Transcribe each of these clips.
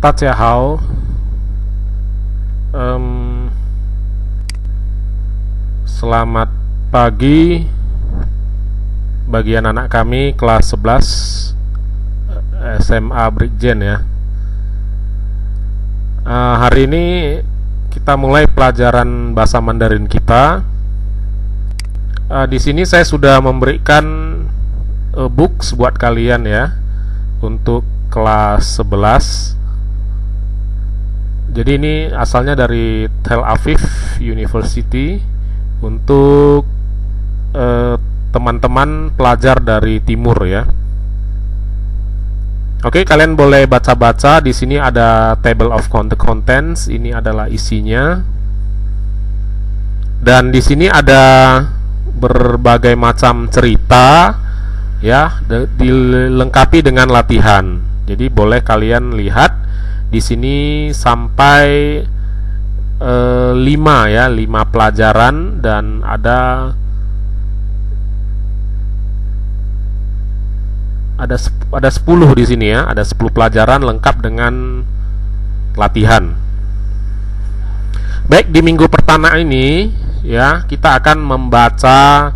大家好，selamat pagi bagi anak-anak kami kelas 11 SMA Brigjen ya. Hari ini kita mulai pelajaran bahasa Mandarin kita. Di sini saya sudah memberikan books buat kalian ya untuk kelas 11. Jadi ini asalnya dari Tel Aviv University untuk teman-teman pelajar dari timur ya. Oke, kalian boleh baca-baca. Di sini ada table of contents. Ini adalah isinya. Dan di sini ada berbagai macam cerita ya, dilengkapi dengan latihan. Jadi boleh kalian lihat di sini sampai 5 pelajaran dan ada 10 di sini ya, ada 10 pelajaran lengkap dengan latihan. Baik, di minggu pertama ini ya, kita akan membaca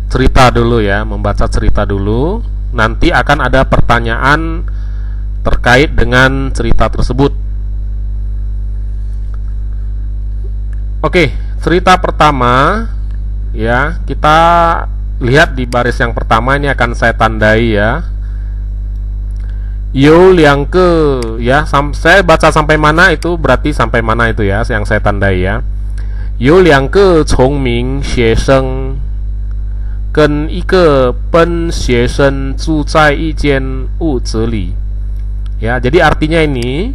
cerita dulu ya, Nanti akan ada pertanyaan terkait dengan cerita tersebut. Oke, cerita pertama ya, kita lihat di baris yang pertama. Ini akan saya tandai ya. You liang ke ya, saya baca sampai mana itu berarti sampai mana itu ya yang saya tandai ya. You liang ke chong ming xie sheng跟一个笨学生住在一间屋子里。Ya, jadi artinya ini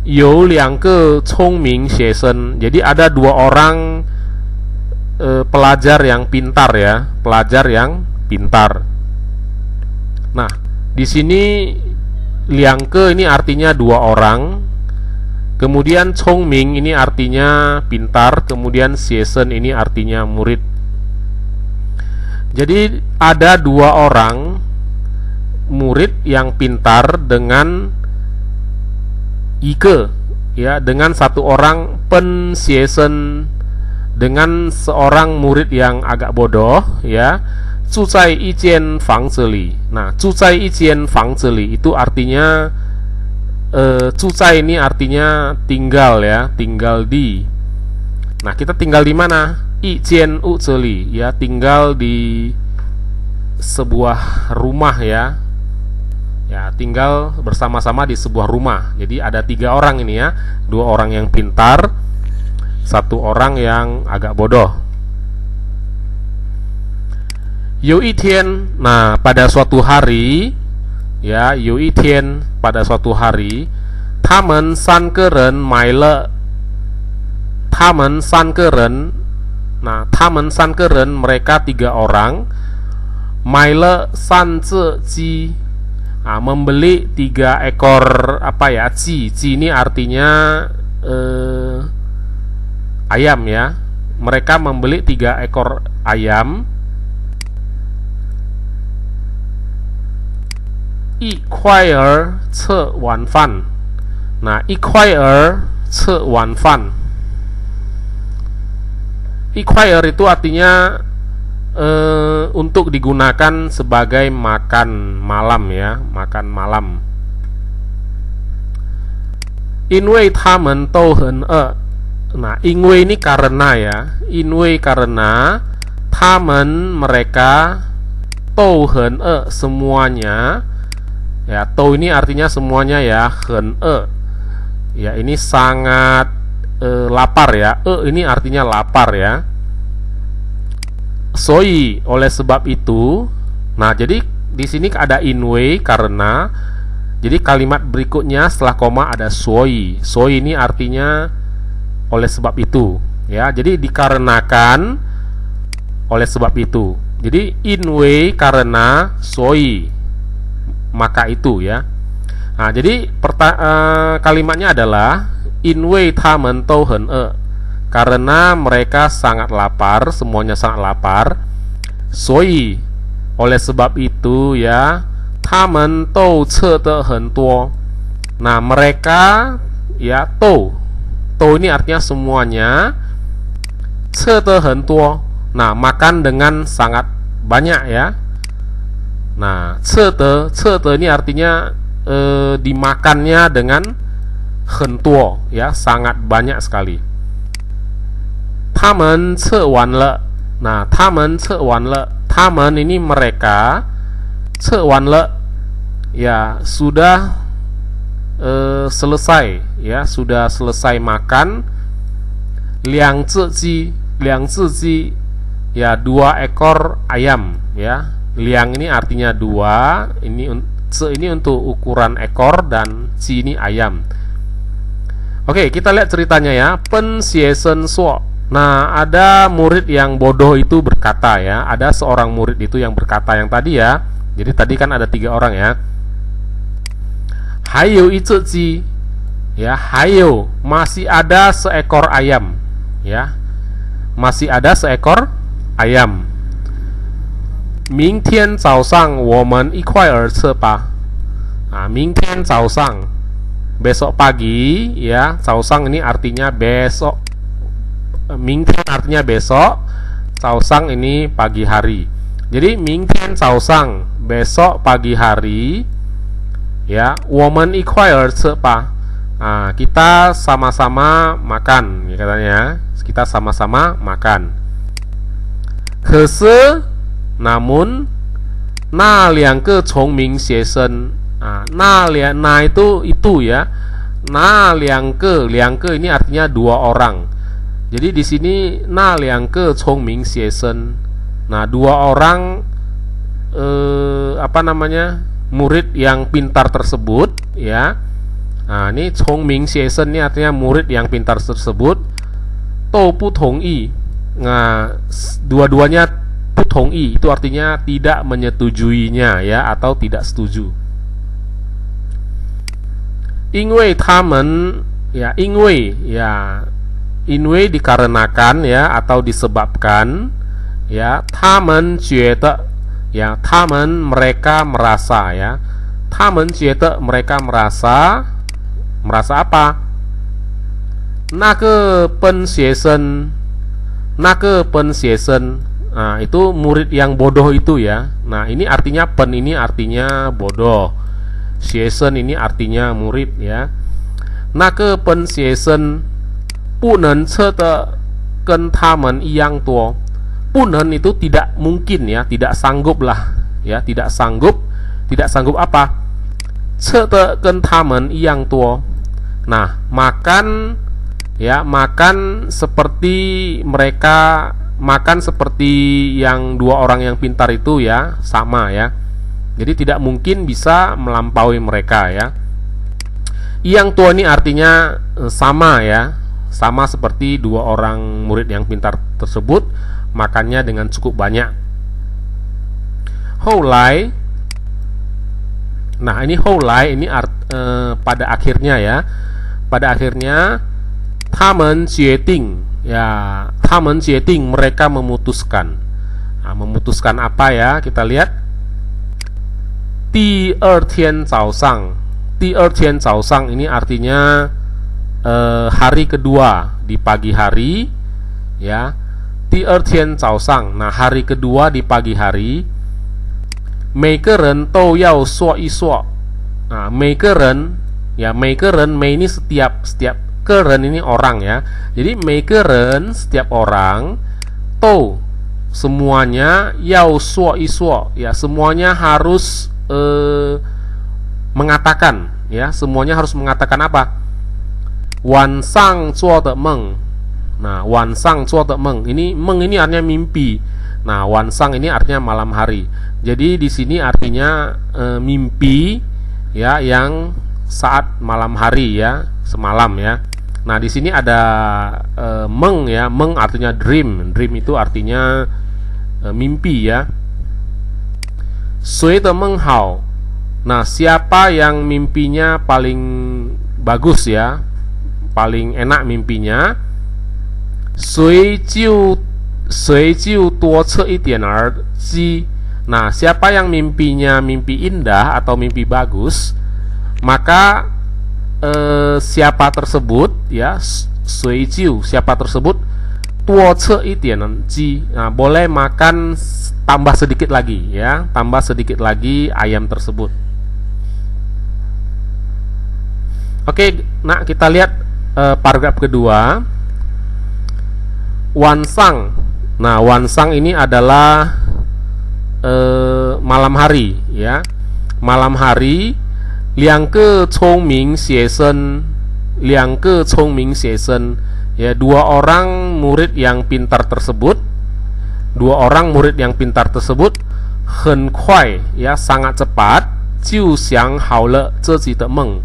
有两个聪明学生. Jadi ada 2 orang pelajar yang pintar ya, Nah, di sini liang ke ini artinya 2 orang. Kemudian chongming ini artinya pintar, kemudian xiesen ini artinya murid. Jadi ada 2 orang murid yang pintar dengan ike ya, dengan 1 orang pensiesen, dengan seorang murid yang agak bodoh ya. Zuzai ijian fangzeli. Nah, zuzai ijian fangzeli itu artinya zuzai ini artinya tinggal ya, tinggal di. Nah, kita tinggal di mana? Ijian uzeli ya, tinggal di sebuah rumah ya. Ya, tinggal bersama-sama di sebuah rumah. Jadi ada 3 orang ini ya, 2 orang yang pintar, 1 orang yang agak bodoh. Yu Itian, nah pada suatu hari ya, Yu Itian pada suatu hari, Tamen san keren maile, Tamen san keren, nah Tamen san keren mereka 3 orang, maile san zi ji. Nah, membeli 3 ekor apa ya, ji ini artinya ayam ya. Mereka membeli 3 ekor ayam. Yi kuai ce wan fan. Nah, yi kuai ce wan fan. Yi kuai itu artinya untuk digunakan sebagai makan malam ya, makan malam. Inwei tamen tou hen Nah, inwei ini karena ya, inwei karena, tamen mereka, tou hen semuanya ya. Tou ini artinya semuanya ya, hen ya, ini sangat lapar ya. Ini artinya lapar ya. Soi, oleh sebab itu. Nah, jadi di sini ada inwei karena. Jadi kalimat berikutnya setelah koma ada soi. Soi ini artinya oleh sebab itu ya. Jadi dikarenakan oleh sebab itu. Jadi inwei karena, soi maka itu ya. Nah, jadi kalimatnya adalah inwei tamen tou hen karena mereka sangat lapar, semuanya sangat lapar. Soi, oleh sebab itu ya, 他们都吃得很多. Nah, mereka ya to ini artinya semuanya. 吃得很多. Nah, makan dengan sangat banyak ya. Nah, 吃得ini artinya dimakannya dengan 很多 ya, sangat banyak sekali. 他们吃完了. Nah, 他们吃完了. 他们 ini mereka. 吃完了 ya, sudah selesai ya, sudah selesai makan. 两只鸡ya, 2 ekor ayam ya. Liang ini artinya 2, ini untuk ukuran ekor, dan ji ini ayam. Oke, kita lihat ceritanya ya. Pen Xie Suo. Nah, ada murid yang bodoh itu berkata ya, ada seorang murid itu yang berkata yang tadi ya. Jadi tadi kan ada 3 orang ya. Hayo itu ji ya, hayo masih ada seekor ayam ya. Masih ada seekor ayam. 明天早上我们一块儿吃吧. Nah, 明天早上 besok pagi ya. 早上 ini artinya besok. 明天 artinya besok. 早上 ini pagi hari. Jadi 明天早上 besok pagi hari ya. 我们一块儿吃吧. Nah, kita sama-sama makan ya, katanya. Kita sama-sama makan. 可是 namun 那两个聪明学生 那itu ya. 那两个 ini artinya 2 orang. Jadi di sini 那两个聪明学生. Nah, 2 orang murid yang pintar tersebut ya. Nah, ini 聪明学生ini artinya murid yang pintar tersebut. 都不同意. Nah, dua-duanya 不同意 itu artinya tidak menyetujuinya ya, atau tidak setuju. 因为他们 ya, 因为 dikarenakan ya, atau disebabkan ya. 他们觉得 ya, 他们 mereka merasa ya. 他们觉得 mereka merasa apa? 那个笨学生 Nah, itu murid yang bodoh itu ya. Nah, ini artinya pen ini artinya bodoh. Xiesen ini artinya murid ya. 那个笨学生不能吃的跟他们一样多. 不能 itu tidak mungkin ya, tidak sanggup lah ya, tidak sanggup apa? 吃的跟他们一样多. Nah, makan ya, makan seperti mereka, makan seperti yang 2 orang yang pintar itu ya, sama ya. Jadi tidak mungkin bisa melampaui mereka ya. Yang tua ini artinya sama ya, sama seperti 2 orang murid yang pintar tersebut, makannya dengan cukup banyak. Houlai. Nah, ini houlai ini pada akhirnya ya. Pada akhirnya 他们决定 ya, 他们决定 mereka memutuskan. Nah, memutuskan apa ya? Kita lihat. 第二天早上 第二天早上 ini artinya hari kedua, di pagi hari ya. 第二天早上 nah, hari kedua di pagi hari. 每个人都要说一说. Nah, 每个人 ya, 每个人 每 ini setiap keren ini orang ya. Jadi 每个人 setiap orang, to semuanya, yao suo isuo ya, semuanya harus mengatakan ya, semuanya harus mengatakan apa? Wan sang zuo de meng. Nah, wan sang zuo de meng. Ini meng ini artinya mimpi. Nah, wan sang ini artinya malam hari. Jadi di sini artinya mimpi ya, yang saat malam hari ya, semalam ya. Nah, di sini ada meng ya, meng artinya dream. Dream itu artinya mimpi ya. Sui de meng hao. Nah, siapa yang mimpinya paling bagus ya, paling enak mimpinya. Sui jiu duo ce yi dian er ji. Nah, siapa yang mimpinya mimpi indah atau mimpi bagus, maka siapa tersebut ya, sui jiu, siapa tersebut tuo ce itian ji, nah, boleh makan tambah sedikit lagi ya, tambah sedikit lagi ayam tersebut. Oke, nah kita lihat paragraf kedua. Wansang. Nah, wansang ini adalah malam hari ya. Malam hari, liang ke cong ming xie shen, liang ke cong ming xie shen, ya, dua orang murid yang pintar tersebut,很快 ya, sangat cepat, 就想好了自己的梦.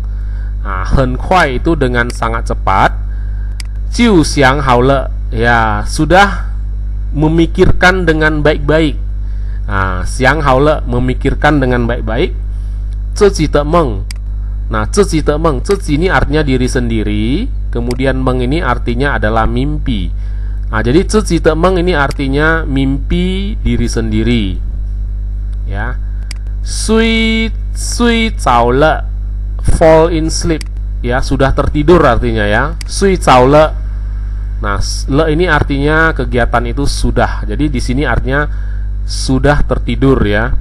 Nah, 很快 itu dengan sangat cepat, 就想好了 ya, sudah memikirkan dengan baik-baik. Nah, 想好了 memikirkan dengan baik-baik, 自己的梦. Nah, 自己的梦, 自己ini artinya diri sendiri, kemudian meng ini artinya adalah mimpi. Nah, jadi 自己的梦 ini artinya mimpi diri sendiri. Ya. 睡着了 fall in sleep, ya, sudah tertidur artinya ya. 睡着了. Nah, le ini artinya kegiatan itu sudah. Jadi di sini artinya sudah tertidur ya.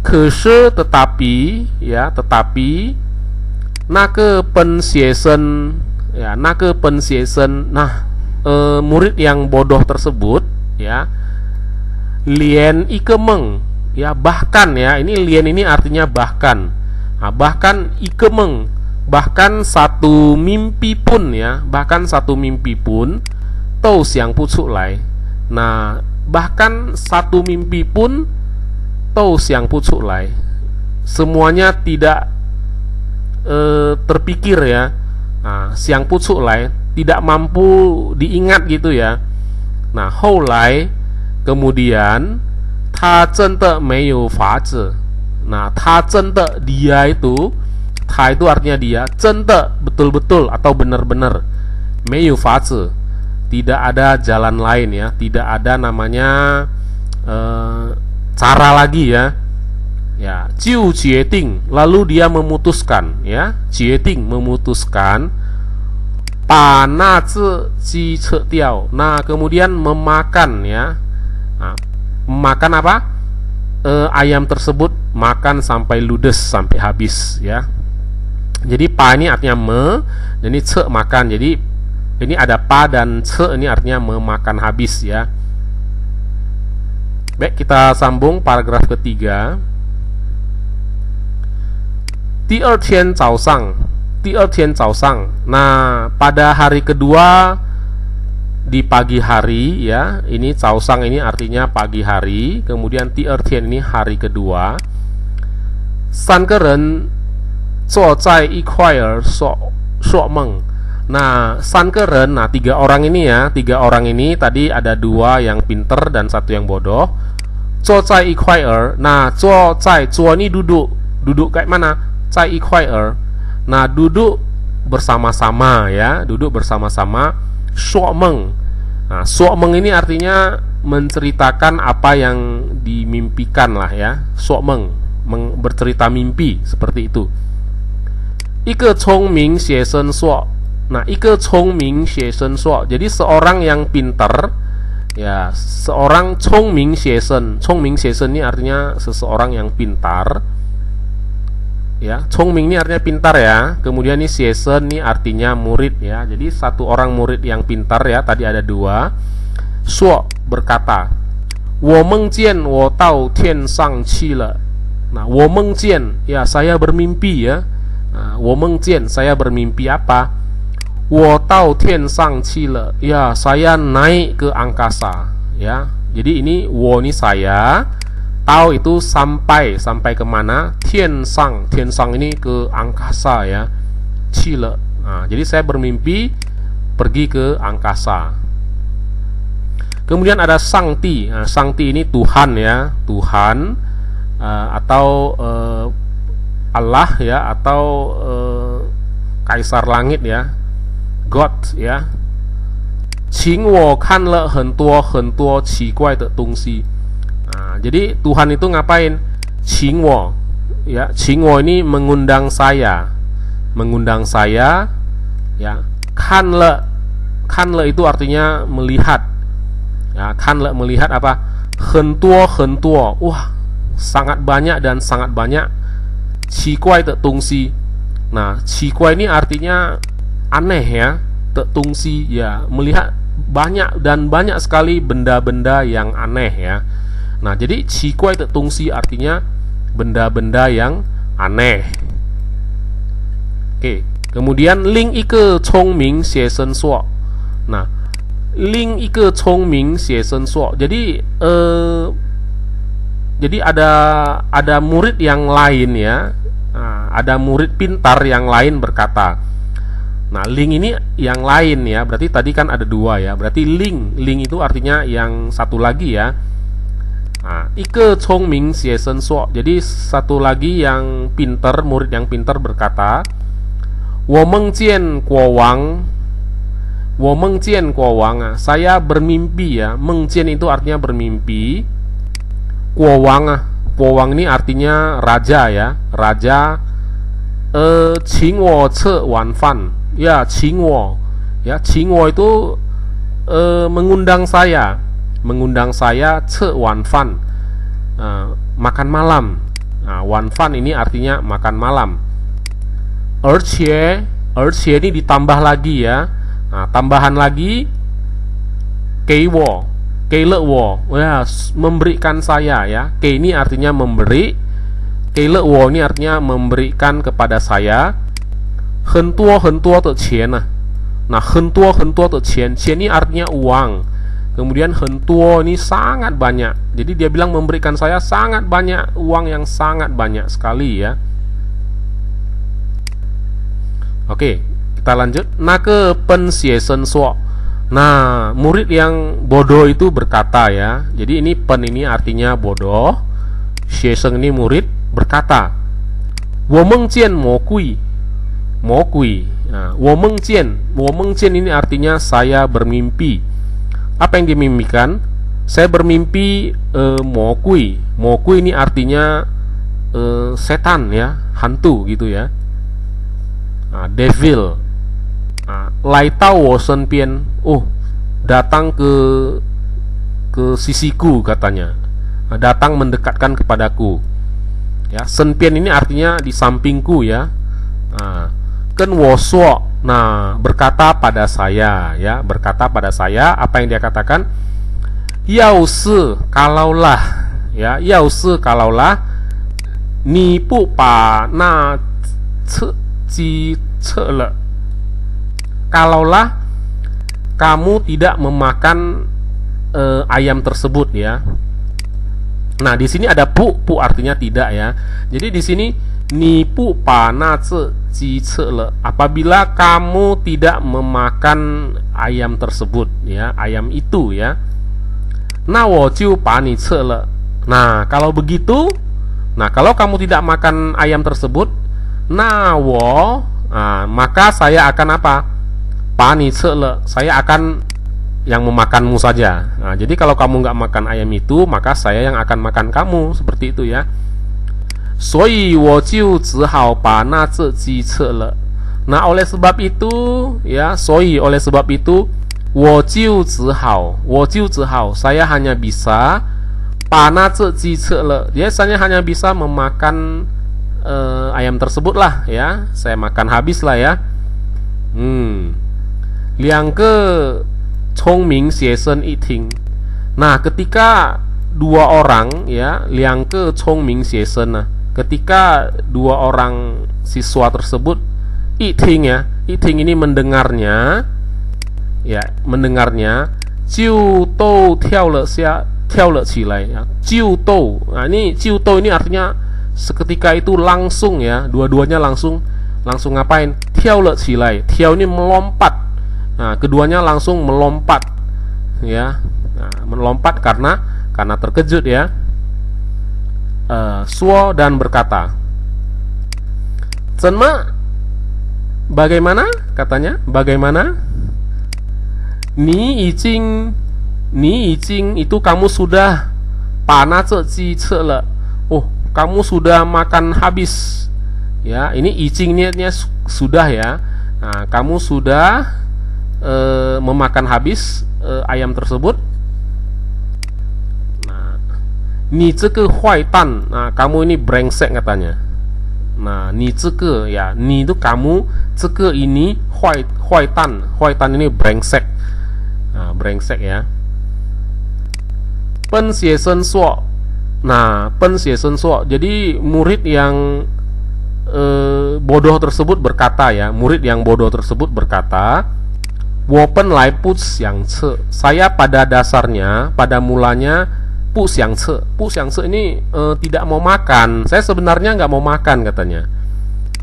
可是 tetapi ya, tetapi 那个笨学生 ya, 那个笨学生, nah, murid yang bodoh tersebut ya, 连一个梦 ya, bahkan ya, ini lian ini artinya bahkan. Nah, bahkan ikemeng, bahkan satu mimpi pun ya, bahkan satu mimpi pun, tou xiang pu cu lai. Nah, bahkan satu mimpi pun, tou xiang pu cu lai. Semuanya tidak terpikir ya. Nah, xiang pu cu lai, tidak mampu diingat gitu ya. Nah, hou lai, kemudian, ta zende meiyu fa zhi. Nah, ta zende, dia itu, ta itu artinya dia, zende betul-betul atau benar-benar, meiyu fa zhi, tidak ada jalan lain ya, tidak ada namanya cara lagi ya. Ya, jiu jie ting, lalu dia memutuskan ya, jie ting memutuskan, pa na zi ji ce diao. Nah, kemudian memakan ya. Nah, memakan apa? Ayam tersebut, makan sampai ludes, sampai habis ya. Jadi pa ini artinya me, dan ini ce makan. Jadi ini ada pa dan ce, ini artinya memakan habis ya. Baik, kita sambung paragraf ketiga. 第二天早上, 第二天早上. Nah, pada hari kedua di pagi hari ya, ini caosang ini artinya pagi hari, kemudian tian ini hari kedua. 三个人坐在一块儿说梦. Nah, 三个人, nah, 3 orang ini ya, 3 orang ini tadi ada 2 yang pinter dan 1 yang bodoh. 坐在一块儿, nah, 坐在, 坐 ini duduk, duduk kayak mana? 在一块儿, nah, duduk bersama-sama ya, duduk bersama-sama. 说梦. Nah, 说梦 ini artinya menceritakan apa yang dimimpikan lah ya. 说梦, bercerita mimpi seperti itu. 一个聪明学生说. Nah, 一个聪明学生说, jadi seorang yang pintar ya, seorang 聪明学生. 聪明学生ini artinya seseorang yang pintar. Ya, 聪明 ini artinya pintar ya. Kemudian ini 学生 ini artinya murid ya. Jadi satu orang murid yang pintar ya, tadi ada 2. 说 berkata, 我梦见我到天上去了. Nah, 我梦见 ya, saya bermimpi ya. Nah, 我梦见 saya bermimpi apa? 我到天上去了. Ya, saya naik ke angkasa ya. Jadi ini 我 ini saya, tau itu sampai kemana? Tian sang ini ke angkasa ya. Cile. Nah, jadi saya bermimpi pergi ke angkasa. Kemudian ada Sangti. Nah, Sangti ini Tuhan ya, Tuhan atau Allah ya, atau Kaisar Langit ya, God ya. 请我看了很多奇怪的东西. Nah, jadi Tuhan itu ngapain? Qingwo, ya, Qingwo ini mengundang saya, ya. Kanle, kanle itu artinya melihat, ya. Kanle melihat apa? Hentuo, hentuo, wah, sangat banyak dan sangat banyak. Qiguai de dongxi. Nah, qiguai ini artinya aneh, ya. De dongxi, ya, melihat banyak dan banyak sekali benda-benda yang aneh, ya. Nah, jadi qiguai de dongxi artinya benda-benda yang aneh. Oke, kemudian ling ike chongming xie shen suo. Nah, ling ike chongming xie shen suo. Jadi ada murid yang lain, ya. Nah, ada murid pintar yang lain berkata. Nah, ling ini yang lain, ya. Berarti tadi kan ada dua, ya. Berarti ling itu artinya yang satu lagi, ya. Nah, ike chongming xie shen suo. Jadi satu lagi yang pintar, murid yang pintar berkata, wo meng jian guo wang, wo meng jian guo wang. Saya bermimpi, ya. Meng jian itu artinya bermimpi. Guo wang, guo wang ini artinya raja, ya. Raja. Qingwo ce wan fan. Ya, Qingwo. Ya, Qingwo itu mengundang saya ce wan fan, makan malam. Nah, wan fan ini artinya makan malam. Ercie ini ditambah lagi, ya. Nah, tambahan lagi keiwo, keilewo, ya, memberikan saya, ya. Kei ini artinya memberi, keilewo ini artinya memberikan kepada saya. Hentuo de qian. Nah, hentuo de qian, qian ini artinya uang. Kemudian hentuo ini sangat banyak. Jadi dia bilang memberikan saya sangat banyak, uang yang sangat banyak sekali, ya. Oke, kita lanjut. Nake pen xie shen suo. Nah, murid yang bodoh itu berkata, ya. Jadi ini pen ini artinya bodoh. Xie shen ini murid berkata, wo meng jian mo kui. Mo kui. Nah, wo meng jian ini artinya saya bermimpi. Apa yang dimimpikan? Saya bermimpi mo kui. Mo kui ini artinya setan, ya, hantu gitu, ya. Nah, devil. Nah, lai tao wo shen bian. Datang ke sisiku katanya. Nah, datang mendekatkan kepadaku. Ya, shen bian ini artinya di sampingku, ya. Nah, ken wo suo. Nah, berkata pada saya, ya, berkata pada saya. Apa yang dia katakan? Yao shi kalaulah, ya, yao shi kalaulah, ni bu pa na ce ji ce le. Kalaulah kamu tidak memakan ayam tersebut, ya. Nah, di sini ada pu artinya tidak, ya. Jadi di sini ni bu pa na ce ji ce le. Apabila kamu tidak memakan ayam tersebut, ya, ayam itu, ya. Na wo jiu pa ni ce le. Nah, kalau begitu, nah, kalau kamu tidak makan ayam tersebut, na wo, maka saya akan apa? Pa ni ce le. Saya akan yang memakanmu saja. Nah, jadi kalau kamu nggak makan ayam itu, maka saya yang akan makan kamu, seperti itu, ya. 所以我就只好把那只鸡吃了. Nah, oleh sebab itu, ya, 所以 oleh sebab itu, 我就只好 saya hanya bisa 把那只鸡吃了. Dia hanya bisa memakan ayam tersebut lah, ya. Saya makan habis lah, ya. 两个聪明学生一听. Nah, ketika dua orang, ya, 两个聪明学生, nah, ketika dua orang siswa tersebut, iting, ya, iting ini mendengarnya, ya, mendengarnya, jiu tou tiao le qilai, ya, jiu tou. Nah, ini jiu tou ini artinya seketika itu langsung, ya, dua-duanya langsung ngapain? Tiao le qilai. Tiao ini melompat. Nah, keduanya langsung melompat, ya. Nah, melompat karena terkejut, ya. Suo dan berkata, Zenma, bagaimana? Katanya, bagaimana? Ni ijing itu kamu sudah 把那这鸡吃了. Oh, kamu sudah makan habis. Ya, ini ijing niatnya sudah ya. Nah, kamu sudah memakan habis ayam tersebut. Nah, ni zeke huai tan. Nah, kamu ini brengsek katanya. Nah, ni zeke ya, ni itu kamu, zeke ini huai tan. Huai tan ini brengsek. Nah, brengsek ya. Pen xie shen suo. Nah, pen xie shen suo. Jadi murid yang bodoh tersebut berkata ya, murid yang bodoh tersebut berkata, wo pen lai pu xiang ce. Saya pada dasarnya, pada mulanya pu xiang ce. Pu xiang ce ini tidak mau makan. Saya sebenarnya nggak mau makan katanya.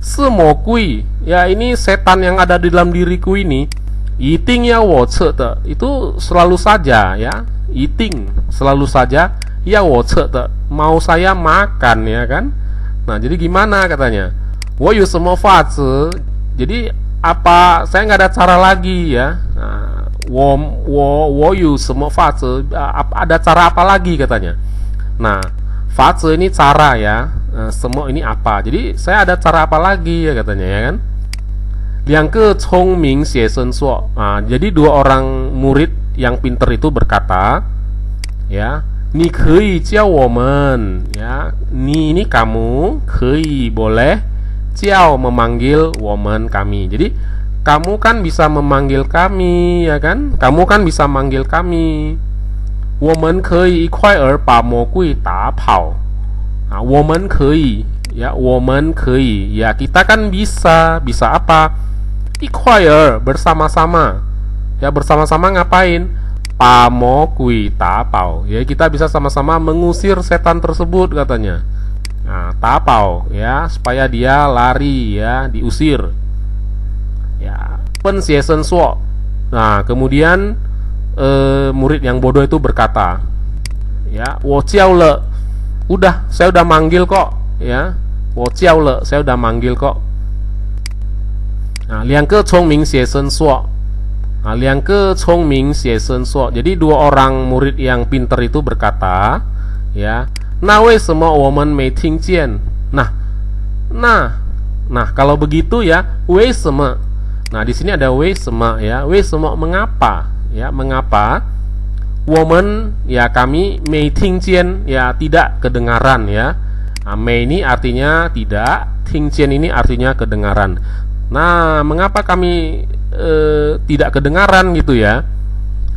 Semo kui, ya ini setan yang ada di dalam diriku ini. Yiting ya wo ce te. Itu selalu saja ya. Yiting selalu saja ya wo ce te. Mau saya makan ya kan. Nah, jadi gimana katanya? Wo yu semo fa zi. Jadi apa, saya nggak ada cara lagi ya. Nah, wo yu semo fa zi. Ada cara apa lagi katanya? Nah, fa zi ini cara ya. Semo ini apa? Jadi saya ada cara apa lagi ya katanya ya kan? Yang ke Chong Ming Xie Shen Suo. Nah, jadi dua orang murid yang pinter itu berkata, ya, ni kei jiao women, ya, ni ini kamu, kei boleh, jiao memanggil women kami. Jadi kamu kan bisa memanggil kami, ya kan? Kamu kan bisa manggil kami. Women kei ikuai er pa mo gui da pao. Nah, women kei, ya, women kei, ya kita kan bisa apa? Ikuai er bersama-sama, ya bersama-sama ngapain? Pamo kui tapau, ya kita bisa sama-sama mengusir setan tersebut katanya. Nah, tapau ya, supaya dia lari ya, diusir. Ya, pen xie shen suo. Nah, kemudian murid yang bodoh itu berkata, ya, wo jiao le. Udah, saya udah manggil kok, ya. Wo jiao le, saya udah manggil kok. Nah, liang ke chong ming xie shen suo. Nah, liang ke Chong Ming Xie Shen Suo. Jadi dua orang murid yang pinter itu berkata, ya, na wei sema woman mei ting jian. Nah, kalau begitu ya, wei sema. Nah, di sini ada wei sema ya. Wei sema mengapa? Ya, mengapa? Woman ya kami, mei ting jian ya tidak kedengaran ya. Nah, mei ini artinya tidak, ting jian ini artinya kedengaran. Nah, mengapa kami tidak kedengaran gitu ya?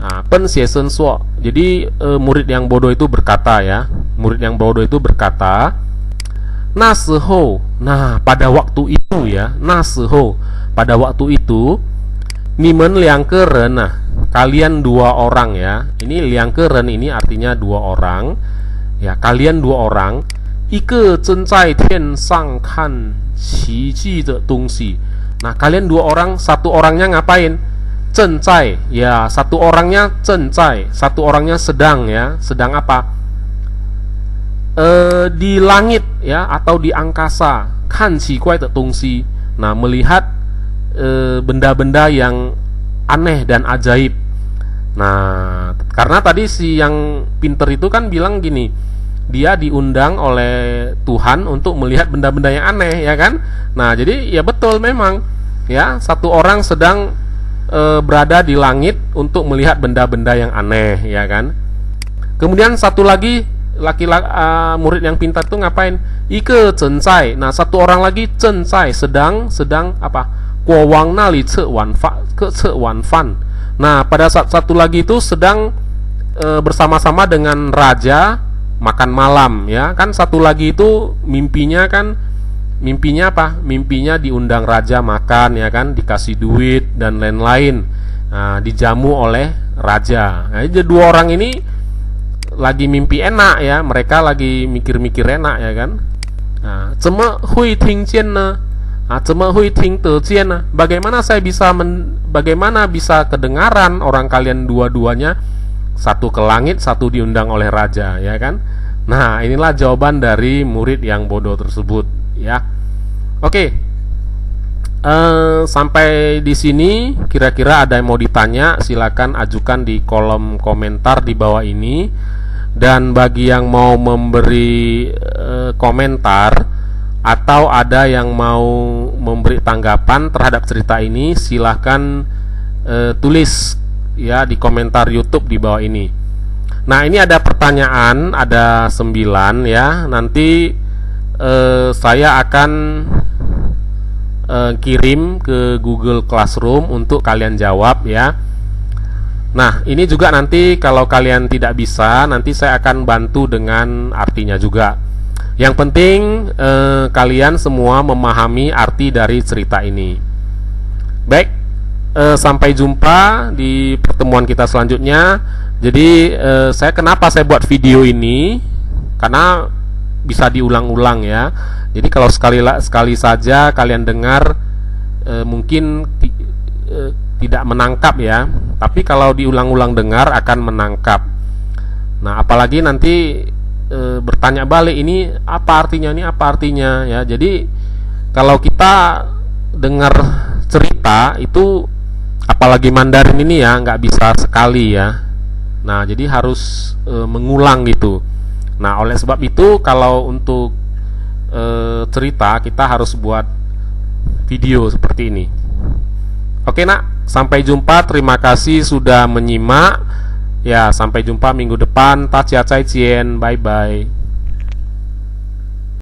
Nah, pen xie shen suo. Jadi murid yang bodoh itu berkata ya, murid yang bodoh itu berkata, na siho. Nah, pada waktu itu ya, na siho, pada waktu itu, nimen liang keren. Nah, kalian dua orang ya. Ini liang keren ini artinya dua orang. Ya, kalian dua orang. Ike zhen zai tian sang kan qi ji de dongxi. Nah, kalian dua orang, satu orangnya ngapain? Cencai, ya, satu orangnya cencai, satu orangnya sedang ya, sedang apa? Di langit ya, atau di angkasa, kan qi guai de dongxi. Nah, melihat benda-benda yang aneh dan ajaib. Nah, karena tadi si yang pinter itu kan bilang gini, dia diundang oleh Tuhan untuk melihat benda-benda yang aneh ya kan. Nah, jadi ya betul memang ya, satu orang sedang berada di langit untuk melihat benda-benda yang aneh ya kan. Kemudian satu lagi laki-laki murid yang pintar itu ngapain? Ike cencai. Nah, satu orang lagi cencai, sedang apa? Guowang nali ce wan fan. Nah, pada saat satu lagi itu sedang bersama-sama dengan raja makan malam ya kan. Satu lagi itu mimpinya apa? Mimpinya diundang raja makan ya kan, dikasih duit dan lain-lain. Nah, dijamu oleh raja. Nah, jadi dua orang ini lagi mimpi enak ya, mereka lagi mikir-mikir enak ya kan. Nah, zeme hui ting jian ne? Zeme hui ting de jian ne? Bagaimana bisa kedengaran orang kalian dua-duanya, satu ke langit, satu diundang oleh raja ya kan. Nah, inilah jawaban dari murid yang bodoh tersebut ya. Oke. Sampai di sini kira-kira ada yang mau ditanya, silakan ajukan di kolom komentar di bawah ini. Dan bagi yang mau memberi komentar atau ada yang mau memberi tanggapan terhadap cerita ini, silahkan tulis ya di komentar YouTube di bawah ini. Nah, ini ada pertanyaan, ada 9 ya. Nanti saya akan kirim ke Google Classroom untuk kalian jawab ya. Nah, ini juga nanti kalau kalian tidak bisa, nanti saya akan bantu dengan artinya juga. Yang penting kalian semua memahami arti dari cerita ini. Baik, sampai jumpa di pertemuan kita selanjutnya. Jadi kenapa saya buat video ini? Karena bisa diulang-ulang ya. Jadi kalau sekali saja kalian dengar mungkin tidak menangkap ya. Tapi kalau diulang-ulang dengar akan menangkap. Nah, apalagi nanti bertanya balik, ini apa artinya, ini apa artinya ya. Jadi kalau kita dengar cerita itu, apalagi Mandarin ini ya, nggak bisa sekali ya. Nah, jadi harus mengulang gitu. Nah, oleh sebab itu kalau untuk cerita kita harus buat video seperti ini. Oke nak, sampai jumpa. Terima kasih sudah menyimak. Ya, sampai jumpa minggu depan. Ta chia cai jian, bye bye.